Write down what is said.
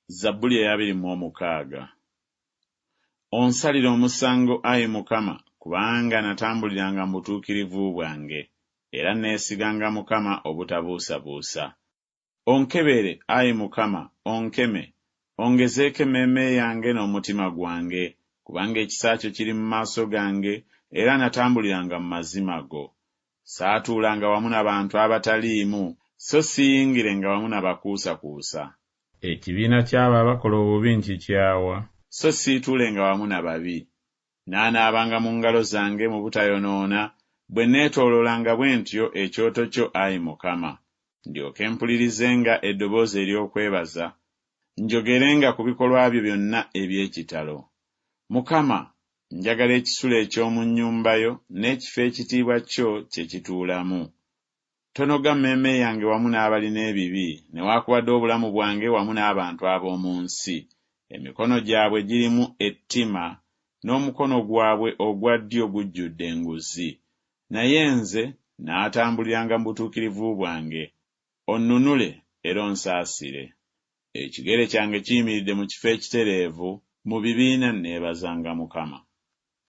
Zabbuli 26. Onsalira omusango, Ayi Mukama, kubanga natambuliranga mu butuukirivu bwange, era neesiganga Mukama obutabuusabuusa. Onkebere, Ayi Mukama, onkeme, ongezeeko emmeeme yange n'omutima gwange, kubanga ekisa kyo kiri mu maaso gange, era natambuliranga mu mazima go. Saatuulanga wamu n'abantu abataliimu, so siyingirenga wamu n'abakuusakuusa. Ekibiina ky'abo abakola obubi nkikyawa, so siituulenga wamu n'ababi. Naanaabanga mu ngalo zange mu butayonoona, bwe neetooloolanga bwe ntyo ekyoto kyo, Ayi Mukama. Ndyoke mpulirizenga eddoboozi ery'okwebaza, njogerenga ku bikolwa byo byonna eby'ekitalo. Mukama, njagala ekisulo eky'omu nnyumba yo, n'ekifo ekitiibwa kyo kye kituulamu. Tonoga mmeeme yange wamu n'abalina ebibi, newaakubadde obulamu bwange wamu n'abantu ab'omu nsi. Emikono gyabwe girimu ettima, n'omukono gwabwe ogwa ddyo gujjudde enguzi. Naye nze naatambuliranga mu butuukirivu bwange. Onnunule era onsaasire. Ekigere kyange kiyimiridde mu kifo ekitereevu, mu bibiina neebazanga Mukama.